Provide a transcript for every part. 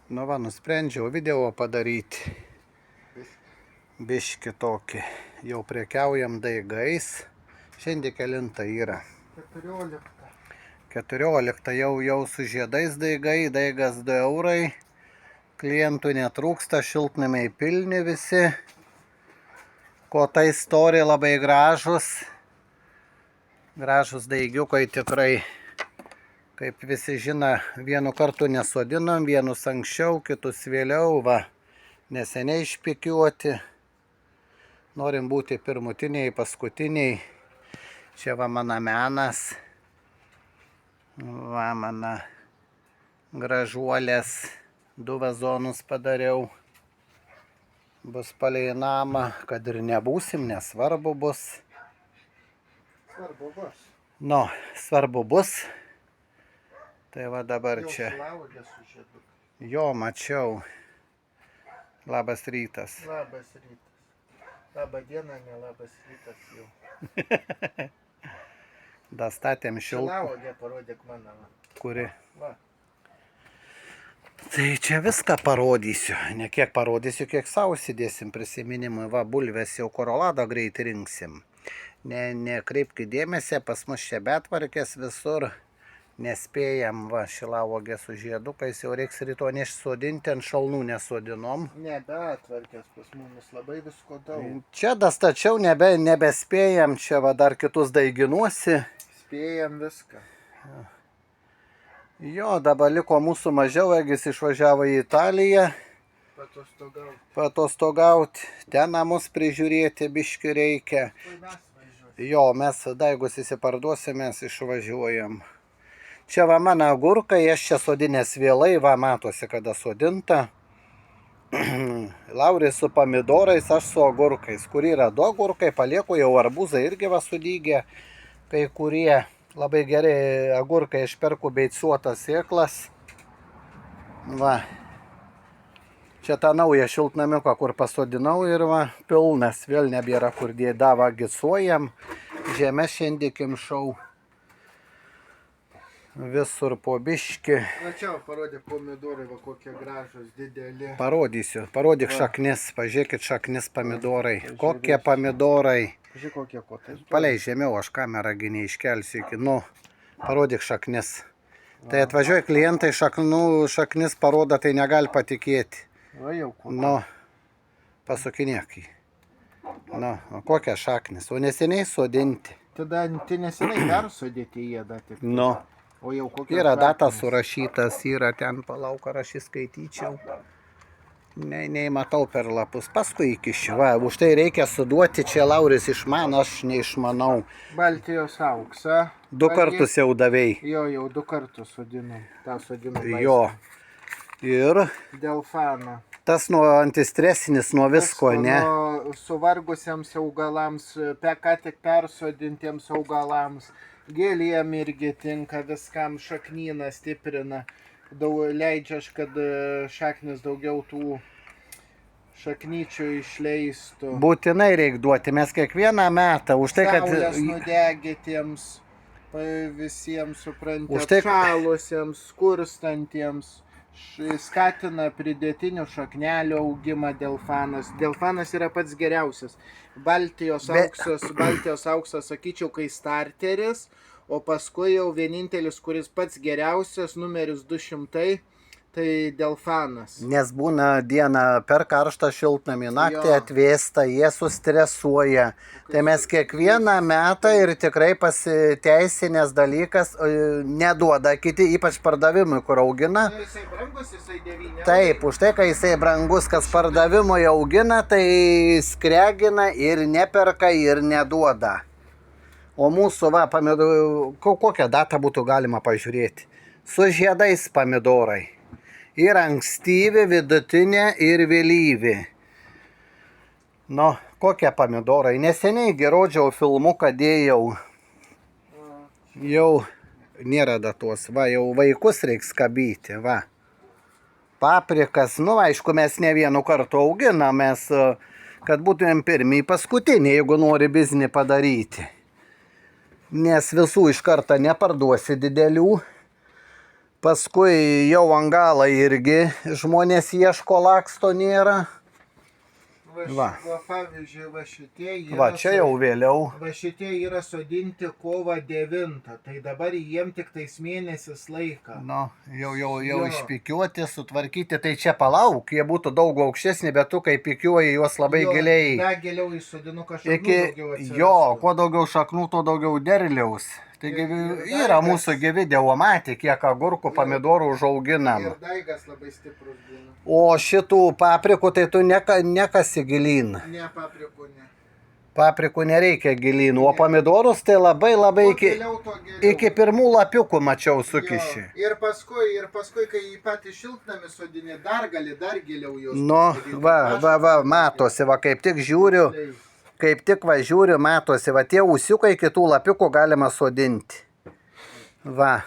Nu va, nusprendžiau video padaryti. Biški tokį. Jau prekiaujam daigais. Šiandien kelinta yra. 14 jau su žiedais daigai. Daigas 2 eurai. Klientų netrūksta, šiltnamiai pilni visi. Kotai stori labai gražus. Gražus daigiukai tikrai. Kaip visi žino, vienu kartu nesodinom, vienus anksčiau, kitus vėliau, va, neseniai išpikiuoti. Norim būti pirmutiniai, paskutiniai. Čia va mano menas. Va mano gražuolės. 2 vazonus padariau. Bus palei namą, kad ir nebūsim, nesvarbu bus. Svarbu bus. Nu, svarbu bus. Tai va dabar Jau čia. šilauogė su žiedu. Jo, mačiau. Labas rytas. Labas rytas. Labą dieną, ne labas rytas jau. Dastatėm šiltų. Šilauogė parodėk mano. Kuri? Va. Tai čia viską parodysiu. Ne kiek parodysiu, kiek savo sėdėsim prisiminimui. Va, bulvės jau koroladą greit rinksim. Nekreipkite dėmesį, pas mus čia betvarkės visur. Nespėjam, va, šilauogė su žiedukais, jau reiks ryto nešsodinti, ant šalnų nesodinom. Ne, betvarkės pas mumis labai visko daug. Čia dastačiau, nebespėjam, čia va dar kitus daiginuosi. Spėjam viską. Jo, dabar liko mūsų mažiau, Egis išvažiavo į Italiją. Patostogauti. Ten namus prižiūrėti biški reikia. Tai mes važiuosim. Jo, mes daigus įsiparduosim, mes išvažiuojam. Čia va mano agurkai, aš čia sodinęs vėlai, va matosi, kada sodinta. Lauris su pomidorais, aš su agurkais. Kur yra 2 agurkai, palieku jau arbūzai irgi va sudygė. Kai kurie labai gerai agurkai aš perku beicuotas sėklas. Va. Čia tą naują šiltnamiuką, kur pasodinau ir va, pilnas, vėl nebėra kur dėdavą gicuojam. Žemę šiandien kimšau. Visur po biški. Plačiau parodė pomidorai, va kokie gražus, dideli. Parodysiu. Parodyk šaknis. Pažiūrėkit šaknis pomidorai. Kokie pomidorai. Žiūrėk kokie kotai. Palei žemiau, aš kamerą neiškelsiu iki. Nu, parodyk šaknis. Tai atvažiuoja klientai, šaknis parodo, tai negali patikėti. Va jau kokie. Nu, pasukinėk jį. Nu, o kokie šaknis. O neseniai sodinti. Tada tai neseniai persodėti jie dar tik. Nu. O jau kokie. Yra data surašytas, yra ten, palauk, ar aš įskaityčiau. Nei matau per lapus. Paskui įkišiu. Va, už tai reikia suduoti, čia Lauris išmano, aš neišmanau. Baltijos auksą. 2 kartus jau davei. Jo, jau 2 kartus sodinau. Tą sodinau. Jo. Ir Delfano. tas nuo antistresinis, nuo visko, ne? Nuo suvargusiems augalams, ką tik persodintiems augalams. Gėlėm irgi tinka viskam, šaknyną stiprina. Leidžia, kad šaknis daugiau tų šaknyčių išleistų. Būtinai reikia duoti, mes kiekvieną metą, už tai, kad... Saulės nudegėtiems, visiems suprantate, Už tai- šalusiems, skurstantiems. Skatina pridėtinių šaknelių augimą delfanas. Delfanas yra pats geriausias. Baltijos auksas, sakyčiau, kai starteris, o paskui jau vienintelis, kuris pats geriausias, numeris 200, tai delfanas. Nes būna diena per karštą šiltnamį, naktį atvėsta, jie sustresuoja. Tai mes kiekvieną metą ir tikrai pasiteisinęs dalykas neduoda kiti, ypač pardavimui, kur augina. Jisai brangus, jisai 9. Taip, už tai, kai jisai brangus, kas pardavimui augina, tai skregina ir neperka ir neduoda. O mūsų, va, kokią datą būtų galima pažiūrėti. Su žiedais pomidorai. Ir ankstyvi, vidutinė ir vėlyvi. Nu, kokie pomidorai. Neseniai rodžiau filmuką dėjau. Jau nėra datos. Va, jau vaikus reiks kabyti, va. Paprikas, nu, aišku, mes ne vienu kartu auginam, mes, kad būtumėm pirmiai paskutiniai, jeigu nori biznį padaryti. Nes visų iš karto neparduosi didelių. Paskui jau Angala irgi žmonės ieško, laksto nėra. Va. Va, pavyzdžiui, va šitie yra... Va, čia jau vėliau. Va šitie yra sodinti kovo 9, tai dabar jiem tik tais mėnesis laiką. Nu, jau Jo. išpikiuoti, sutvarkyti, tai čia palauk, jie būtų daug aukštesni, bet tu kai pikiuoji juos labai Jo, giliai. Dar giliau įsodinu kažkokį daugiau atsirastų. Jo, kuo daugiau šaknų, tuo daugiau derliaus. Taigi yra mūsų gyvi dievomatė, kiek agurkų, pomidorų užauginam. Ir daigas labai stiprus būna. O šitų paprikų tai tu nekasi gilyn. Ne, paprikų ne. Paprikų nereikia gilyn, o pomidorus tai labai iki pirmų lapiukų mačiau sukiši. Jo. Ir paskui, kai į patį šiltnamį sodini, dar giliau jos. Nu, va, matosi, va, kaip tik žiūriu. Matosi, va, tie ūsiukai kitų lapiukų galima sodinti. Va.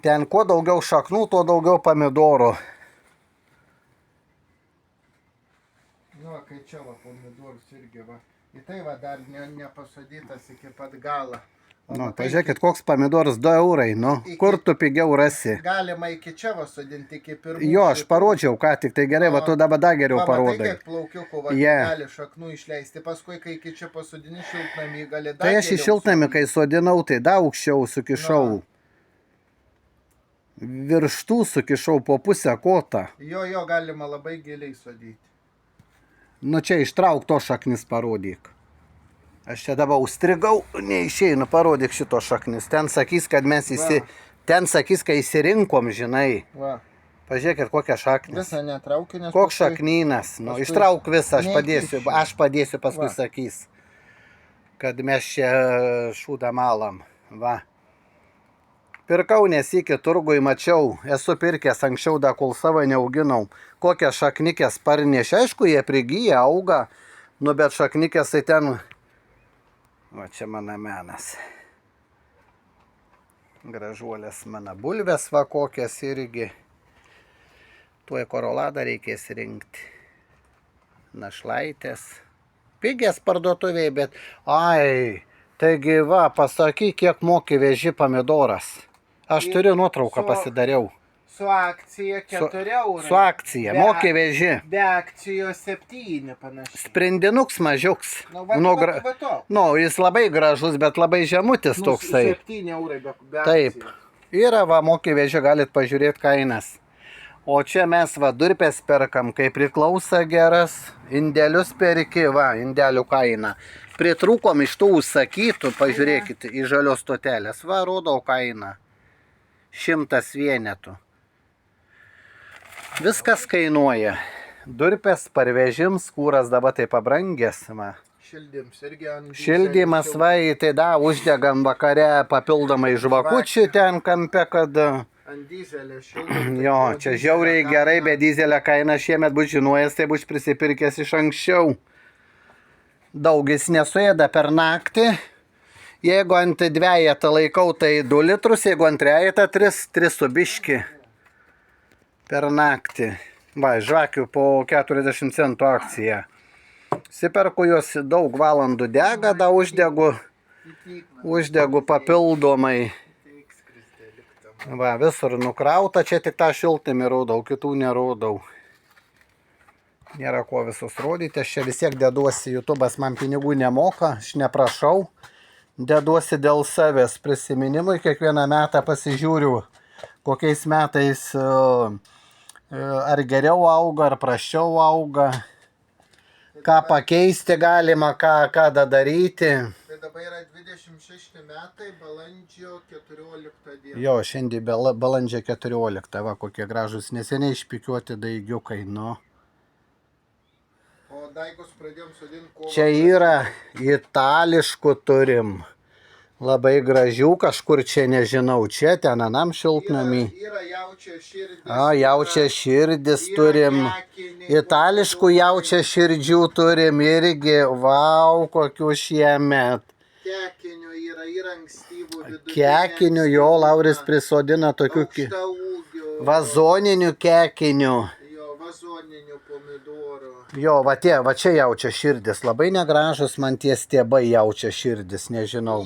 Ten kuo daugiau šaknų, tuo daugiau pomidorų. Nu, kai čia va, pomidorus irgi va. Į tai va dar nepasadytas iki pat galo. Nu, pažiūrėkit, koks pomidoras 2 eurai, nu, kur tu pigiau rasi? Galima iki čia va sodinti, iki pirmų. Jo, aš parodžiau, ką tik, tai gerai, va, tu dabar dar geriau parodai. Kiek plaukiukų, va, gali šaknų išleisti, paskui, kai iki čia pasodini šiltnamį, gali dar Tai aš į šiltnamį, kai sodinau, tai dar aukščiau sukišau. Virštų sukišau po pusę kotą. Jo, galima labai giliai sodyti. Nu, čia ištrauk to šaknis parodyk. Aš čia dabar užstrigau, neišeinu, parodyk šito šaknis. Ten sakys, kad mes kai įsirinkom, žinai. Va. Pažiūrėkit, kokia šaknis. Visą netraukiu, nes... Koks šaknynas. Nu, ištrauk visą, aš padėsiu, paskui sakys, kad mes čia šūdą malam. Va. Pirkau nesikį turgui, mačiau, esu pirkęs anksčiau, da kol savo neauginau. Kokią šaknikę sparnėšė, aišku, jie prigyja, auga, nu bet šaknikės tai ten... Va čia mano menas. Gražuolės mano bulvės va kokias irgi. Tuoj koroladą reikės rinkti. Našlaitės. Pigės parduotuvėje, bet... Ai, taigi va, pasakyk, kiek moki veži pomidoras. Aš turiu nuotrauką pasidariau. Su akcija 4 eurai. Su akcija, moki veži. Be akcijos 7 panašiai. Sprendinuks mažiuks. Va to. Nu, jis labai gražus, bet labai žemutis toksai. 7 eurai be akcijos. Taip. Yra va, moki veži, galit pažiūrėti kainas. O čia mes va durpės perkam, kai priklauso geras. Indelius perki, va, indelių kaina. Pritrūkom iš tų užsakytų, pažiūrėkit, į žalios stotelės. Va, rodau kainą. 100 vienetų. Viskas kainuoja. Durpės parvežims, kūras dabar tai pabrangęs. Va. Šildymas irgi ant... Šildymas, va, tai da, uždegam vakare papildomai žvakučių ten kampe, kad... Ant dizelio šildymas. Jo, čia žiauriai gerai, bet dizelio kaina šiemet bus žinojęs, tai bus prisipirkęs iš anksčiau. Daugis nesuėda per naktį. Jeigu ant 2 laikau, tai 2 litrus, jeigu ant 3, 3 su biški per naktį. Va, žvakių po 40 centų akcija. Siperku jos daug valandų dega, da uždegu papildomai. Va, visur nukrauta, čia tik tą šiltnamį rodau, kitų nerodau. Nėra ko visus rodyti, aš čia vis tiek deduosi, YouTube'as man pinigų nemoka, aš neprašau. Deduosi dėl savęs prisiminimui, kiekvieną metą pasižiūriu, kokiais metais ar geriau auga, ar prasčiau auga, ką pakeisti galima, ką daryti. Tai dabar yra 26 metai, balandžio 14 diena. Jo, šiandien balandžio 14, va kokie gražus, neseniai išpikiuoti daigiukai, nu. O daigus pradėjom sodinti kovo. Čia yra itališkų turim. Labai gražių, kažkur čia nežinau, čia ten anam šiltnamį. Yra jaučia širdis. Jaučia širdis turim. Itališkų jaučia širdžių turim irgi. Vau, kokių šiemet. Kekinių yra ankstyvų vidutinė. Kekinių, jo, Lauris prisodina tokių vazoninių kekinių. Vazoninių pomidorų. Jo, va čia jaučia širdis, labai negražus man tie stiebai jaučia širdis, nežinau.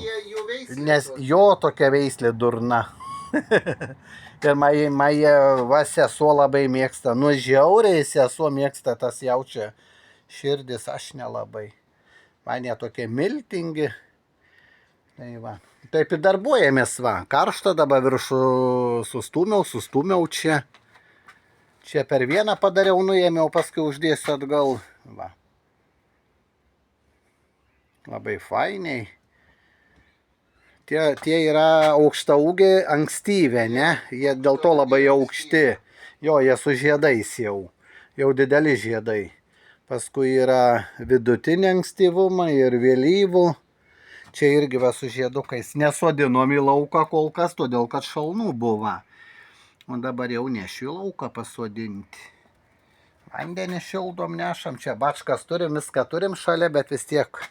Nes jo tokia veislė durna. Ir Maja, va, sesuo labai mėgsta. Nu, žiauriai sesuo mėgsta tas jaučia širdis, aš nelabai. Man jie tokie miltingi. Tai va. Taip ir darbuojamės, va. Karšta dabar viršų sustūmiau čia. Čia per vieną padariau, nuėmiau, paskui uždėsiu atgal. Va. Labai fainiai. Tie yra aukštaūgiai ankstyvė, ne? Jie dėl to labai aukšti. Jo, jie su žiedais jau. Jau dideli žiedai. Paskui yra vidutinė ankstyvumą ir vėlyvų. Čia irgi va su žiedukais. Nesodinom į lauką kol kas, todėl kad šalnų buvo. O dabar jau nešiu į lauką pasodinti. Vandenį šildom nešam. Čia bačkas turim, viską turim šalia, bet vis tiek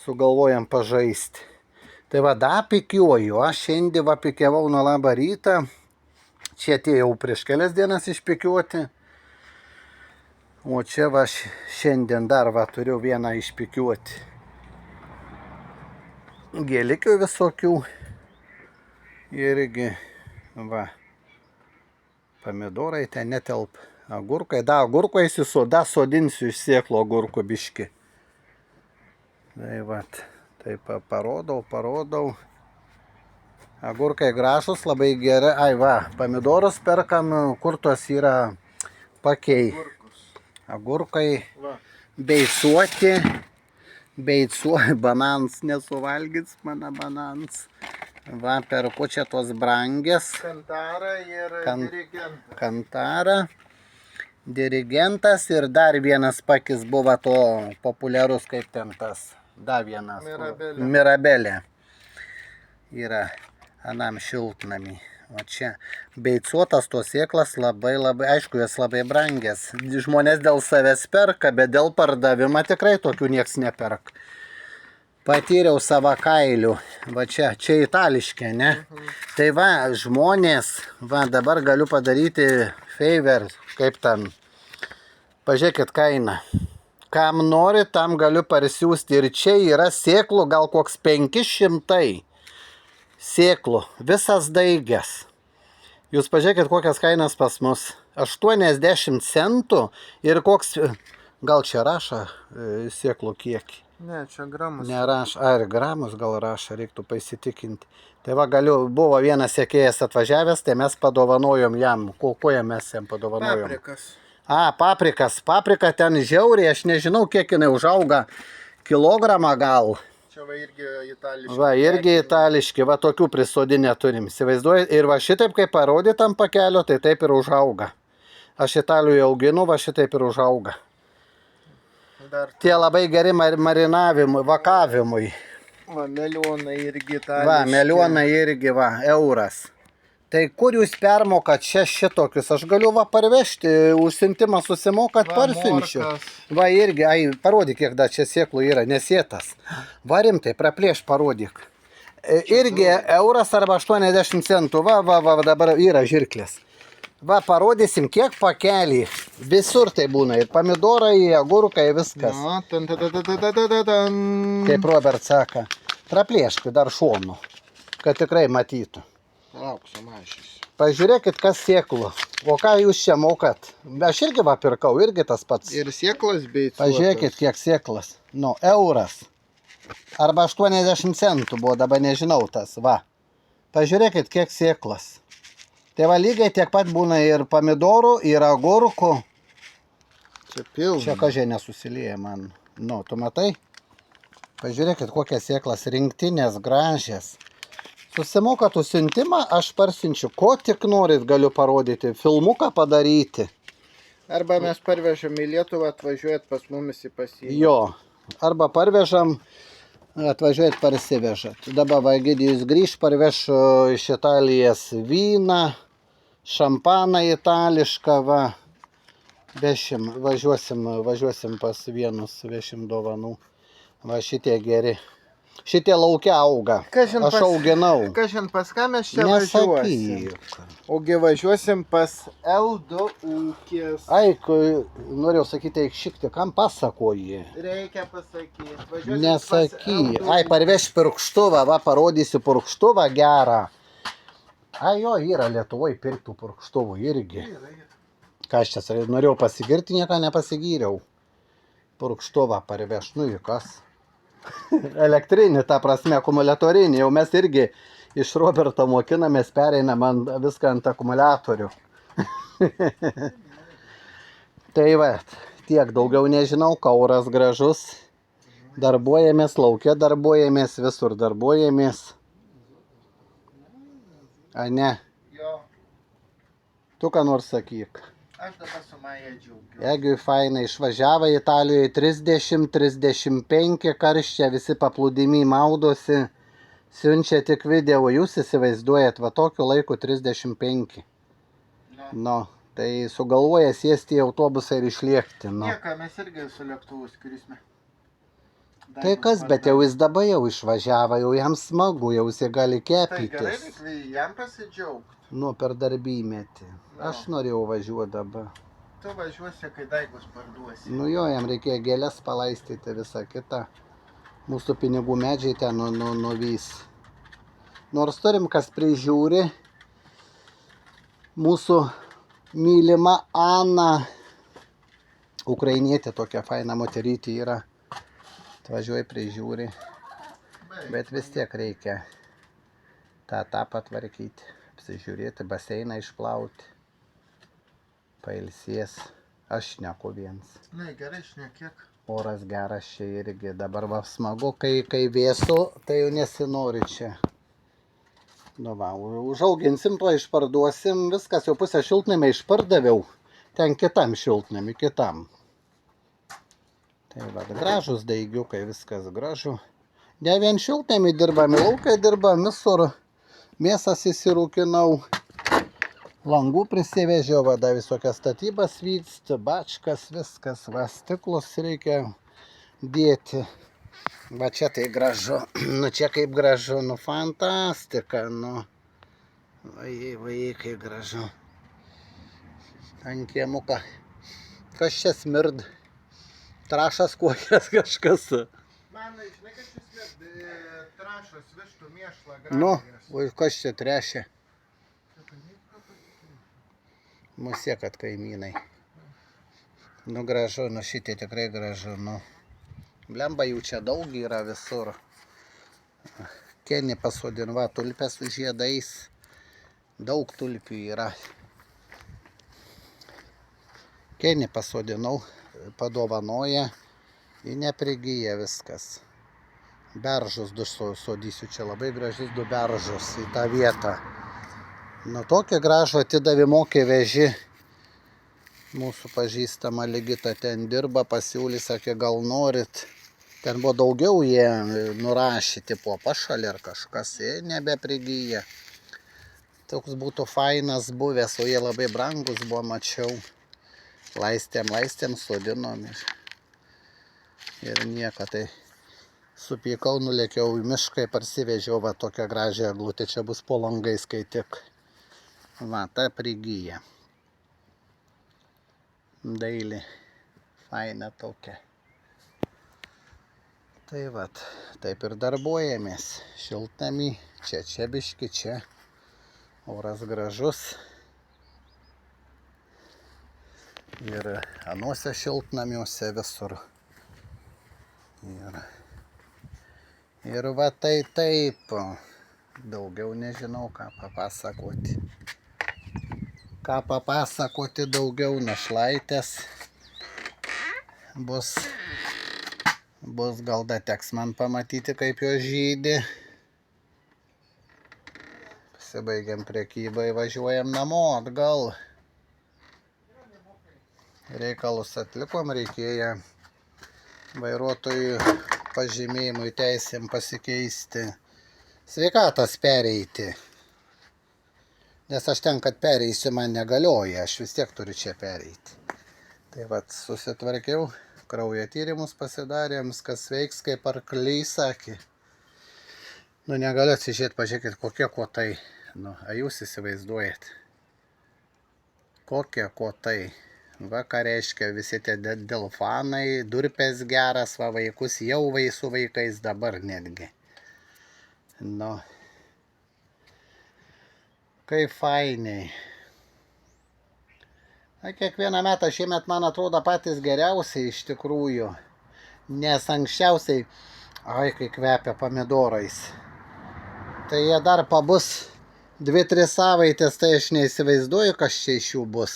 sugalvojam pažaisti. Tai va, da pikiuoju, aš šiandien va pikiavau nuo labą rytą, čia atėjau prieš kelias dienas išpikiuoti, o čia va šiandien dar va turiu vieną išpikiuoti. Gėlikių visokių, irgi va, pomidorai ten netelp, agurkai, agurko įsisu, sodinsiu iš sėklo agurko biški. Tai va. Taip, parodau. Agurkai gražus, labai gerai. Ai va, pomidorus perkam, kur tos yra pakiai. Agurkai beicuoti. Banans nesuvalgys, mano banans. Va, perku čia tos brangės. Kantara ir dirigentas. Kantara. Dirigentas ir dar vienas pakis buvo to populiarus kaip ten tas. Dar vienas. Mirabelė. Yra anam šiltnamį. O čia beicuotas tos sėklas labai, aišku, jos labai brangės. Žmonės dėl savęs perka, bet dėl pardavimą tikrai tokių nieks neperk. Patyriau savo kailių. Va čia itališkė, ne? Tai va, žmonės, va dabar galiu padaryti favor, kaip ten. Pažiūrėkit kainą. Kam nori, tam galiu parsiųsti. Ir čia yra sėklų, gal koks 500 sėklų. Visas daigės. Jūs pažiūrėkit, kokias kainas pas mus. 80 centų ir koks, gal čia rašo sėklų kiekį. Ne, čia gramus. Nerašo, ar gramus gal rašo, reiktų pasitikinti. Tai va, buvo vienas sekėjas atvažiavęs, tai mes padovanojom jam. Kuo mes jam padovanojom? Paprikas. Paprika ten žiauriai, aš nežinau, kiek jinai užauga, kilogramą gal. Čia va irgi itališki. Va, irgi itališki, va tokių prisodinę turim, įsivaizduoju. Ir va šitaip, kaip parodytam pakelio, tai taip ir užauga. Aš Italijoje auginu, va šitaip ir užauga. Tie labai geri marinavimui, vakavimui. Va, melionai irgi itališki. Va, melionai irgi, va, euras. Tai kur jūs permokat čia šitokius? Aš galiu va parvežti, užsiuntimą susimokat, parsiunčiu. Va irgi, parodyk, kiek dar čia sėklų yra, nesėtas. Va rimtai, praplėš, parodyk. Irgi euras arba 80 centų, va, dabar yra žirklės. Va, parodysim, kiek pakelį. Visur tai būna, ir pomidorai, agurkai, viskas. Kaip Robert sako, praplėšk dar šonu, kad tikrai matytų. Lauksiu mažys. Pažiūrėkit, kas sėklų. O ką jūs čia mokat? Aš irgi va pirkau, irgi tas pats. Ir sėklas beicuotas. Pažiūrėkit, kiek sėklas. Nu, euras. Arba 80 centų buvo, dabar nežinau tas, va. Pažiūrėkit, kiek sėklas. Tai va lygiai tiek pat būna ir pomidorų, ir agurkų. Čia pilna. Čia kažkai nesusilieja man. Nu, tu matai? Pažiūrėkit, kokias sėklas rinktinės, gražias. Susimokat užsiuntimą, aš parsiunčiu. Ko tik norit, galiu parodyti. Filmuką padaryti. Arba mes parvežam į Lietuvą, atvažiuojat pas mumis į pasiimti. Jo. Arba parvežam, atvažiuojat parsivežat. Dabar Egidijus grįž, parveš iš Italijos vyną, šampaną itališką, va. Važiuosim pas vienus, vešim dovanų. Va šitie geri. Šitie laukia auga. Aš auginau. Kažin pas ką mes čia važiuosim? Ogi važiuosim pas L2 ūkis. Ai, norėjau sakyti, šiek tiek, kam pasakoji? Reikia pasakyti. Nesaky. Ai, parveš purkštuvą, va, parodysiu purkštuvą gerą. A jo, yra Lietuvoje pirktų purkštuvų irgi. Yra. Ką aš čia norėjau pasigirti, nieką nepasigyriau. Purkštuvą parveš, nu į kas. Elektrinį, ta prasme, akumuliatorinį. Jau mes irgi iš Roberto mokinamės, pereinam viską ant akumuliatorių. Tai va, tiek daugiau nežinau, kauras gražus. Darbuojamės, lauke darbuojamės, visur darbuojamės. A ne? Jo, Tu ką nors sakyk. aš dabar su Maja džiaugiuosi. Jeigu fainai išvažiavo Italijoje 30-35 karščia, visi paplūdimy maudosi, siunčia tik video, jūs įsivaizduojat, va tokiu laiku 35. Nu, tai sugalvoja sėsti į autobusą ir išlėkti. Nu. Nieko, mes irgi su lėktuvu skrisime. Tai kas, bet jau jis dabar jau išvažiavo, jau jam smagu, jau jis gali Tai gerai, kepytis. reikia jam pasidžiaugti. Nu, per darbymėtį. Aš norėjau važiuoti dabar. Tu važiuosi, kai daigus parduosi. Nu jo, jam reikėjo gėlės palaistyti visą kitą. Mūsų pinigų medžiai ten nuvys. Nors turim, kas prižiūri. Mūsų mylima Ana. Ukrainietė tokia faina moterytė yra. Atvažiuoja prižiūri. Bet vis tiek reikia tą patvarkyti. Apsižiūrėti, baseiną išplauti. Pailsės. Aš šneku viens. Na, gerai, šnekėk. Oras geras čia irgi. Dabar va smagu, kai vėsu, tai jau nesinori čia. Nu va, užauginsim to, išparduosim. Viskas jau pusę šiltnamį išpardaviau. Ten kitam šiltnamį, kitam. Tai va, gražus daigiukai, viskas gražu. Ne vien šiltnamį dirbam, laukai dirbam, visur. Mėsas įsirūkinau. Langų prisivežiau, va, da visokias statybas vyksta, bačkas, viskas, va, stiklus reikia dėti. Va, čia tai gražu, nu, čia kaip gražu, nu, fantastika, nu. Vai, kaip gražu. Ant kiemuką. Kas čia smird? Trašas kokias kažkas. Man, žinai, kad šis trašas, vištų mėšlą, Nu, gražas. kas čia trešia? Musiek, kad kaimynai. Nu, gražu, nu, šitie tikrai gražu, nu. Blemba, jų čia daug yra visur. Kenį pasodin, va, tulpę su žiedais. Daug tulpių yra. Kenį pasodinau, padovanoja. Ji neprigyja viskas. Beržus du sodysiu, čia labai gražus du beržus į tą vietą. Nu, tokį gražų atidavė mokė veži. Mūsų pažįstama Ligita ten dirba, pasiūlė, sakė, gal norit. Ten buvo daugiau jie nurašė, tipo pašalė ar kažkas, jie nebeprigyja. Toks būtų fainas buvęs, o jie labai brangus buvo, mačiau. Laistėm, sodinom ir nieko. Tai supykau, nulėkiau į mišką, parsivežiau va tokią gražią eglutę, čia bus po langais, kai tik. Va, ta prigyja. Daili. Faina tokia. Tai vat, taip ir darbuojamės. Šiltnamį, čia biški, čia. Oras gražus. Ir anuose šiltnamiuose visur. Ir va tai taip. Daugiau nežinau, ką papasakoti. Ką papasakoti daugiau, našlaitės. Bus gal da teks man pamatyti, kaip jos žydi. Pasibaigiam prekybą, važiuojam namo atgal. Reikalus atlikom, reikėjo vairuotojų pažymėjimui teisėm pasikeisti. Sveikatas pereiti. Nes aš ten, kad pereisiu, man negalioja, aš vis tiek turiu čia pereiti. Tai vat, susitvarkiau, kraujo tyrimus pasidarėm, kas veiks, kaip arkliai sakė. Nu, negaliu atsižiūrėti, pažiūrėkit, kokie kotai. Nu, a jūs įsivaizduojat. Kokie kotai. Va, ką reiškia visi tie delfanai, durpės geras, va, vaikus jau su vaikais dabar netgi. Nu. Kaip fainiai. Na, kiekvieną metą šiemet, man atrodo, patys geriausiai iš tikrųjų. Nes anksčiausiai, kai kvepia pomidorais. Tai jie dar pabus 2-3 savaitės, tai aš neįsivaizduoju, kas čia iš jų bus.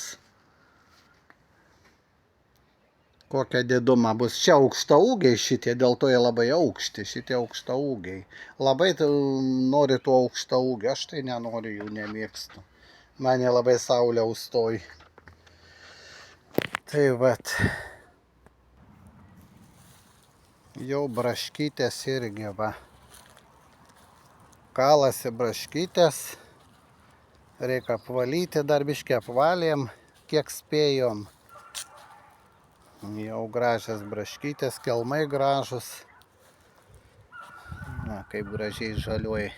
Kokia diduma bus. Čia aukštaūgiai šitie, dėl to jie labai aukšti, šitie aukštaūgiai. Labai nori tų aukštaūgių, aš tai nenoriu, jų nemėgstu. Mane labai saulė užstoj. Tai vat. Jau braškytės irgi va. Kalasi braškytės. Reikia apvalyti, dar biškį apvalėm, kiek spėjom. Jau gražias braškytės, kelmai gražus. Na, kaip gražiai žaliuoja.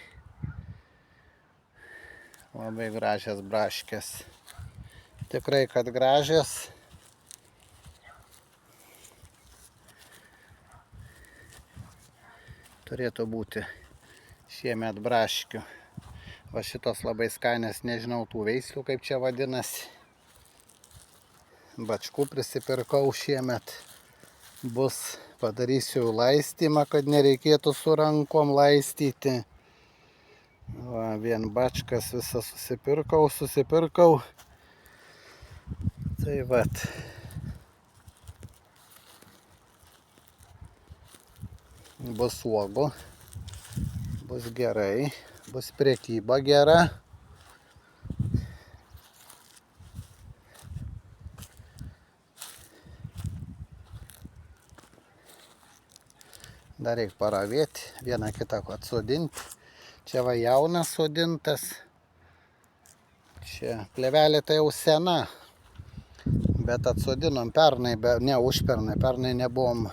Labai gražias braškės. Tikrai, kad gražias. Turėtų būti šiemet braškių. Va šitos labai skanės, nežinau tų veislių, kaip čia vadinasi. Bačkų prisipirkau šiemet. Bus, padarysiu laistymą, kad nereikėtų su rankom laistyti. Va, vien bačkas visą susipirkau. Tai vat. Bus uogų. Bus gerai. Bus prekyba gera. Dar reikia paravėti, vieną kitą atsodinti. Čia va jaunas sodintas. Čia plevelė tai jau sena. Bet atsodinom pernai, ne užpernai, pernai nebuvom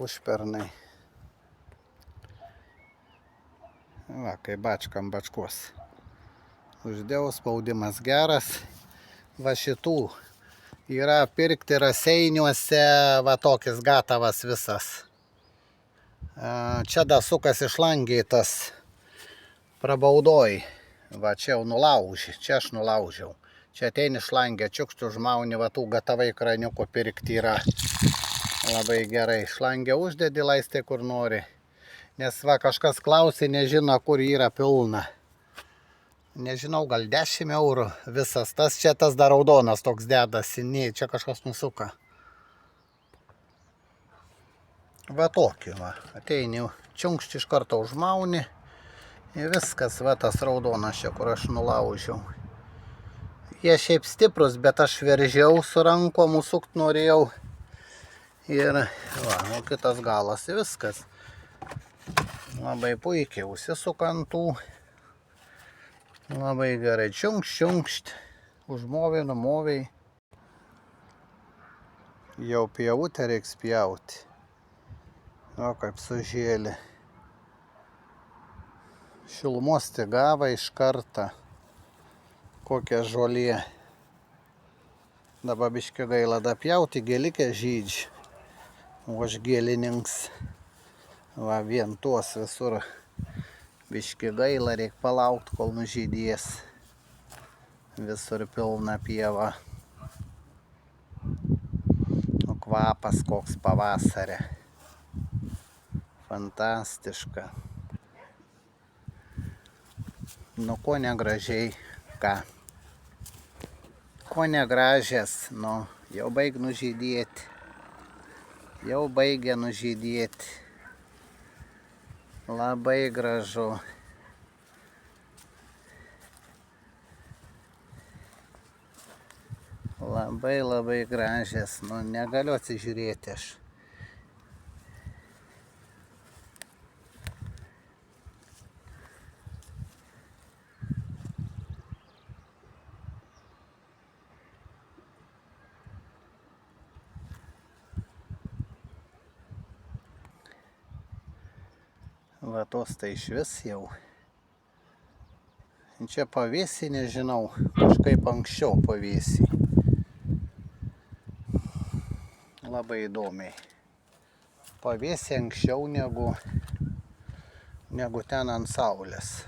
užpernai. Va, kai bačkam bačkos. Uždėjau, spaudimas geras. Va šitų yra pirkti Raseiniuose, va tokis gatavas visas. Čia dar sukas išlangėtas prabaudoj. Va čia jau nulauži, čia aš nulaužiau. Čia ateini šlangę, čiukštų žmauni, va tų gatavai kraniuko pirkti yra labai gerai. Šlangę uždedi, laistai kur nori. Nes va kažkas klausė, nežino, kur yra pilna. Nežinau, gal 10 eurų visas. Tas čia tas dar raudonas toks dedasi, ne, čia kažkas nusuka. Va tokį, va. Ateini, čiunkšti iš karto užmauni. Ir viskas, va tas raudonas čia, kur aš nulaužiau. Jie šiaip stiprus, bet aš veržiau su rankom, sukt norėjau. Ir va, o kitas galas, viskas. Labai puikiai užsisukantų. Labai gerai čiunkšt. Užmovė, numovė. Jau pjautę reiks pjauti. O kaip sužėlė. Šilumos tik gavo iš karto. Kokia žolė. Dabar biškį gaila dapjauti, gėlikė žydži. O aš gėlininks. Va vien tuos visur biškį gaila, reik palaukti, kol nužydės. Visur pilna pieva. O kvapas koks pavasarė. Fantastiška. Nu, ko negražiai, ką? Ko negražias, nu, jau baig nužydėti. Jau baigia nužydėti. Labai gražu. Labai gražias, nu, negaliu atsižiūrėti aš. Va tos tai išvis jau. Čia pavėsį, nežinau, kažkaip anksčiau pavėsį. Labai įdomiai. Pavėsį anksčiau negu ten ant saulės.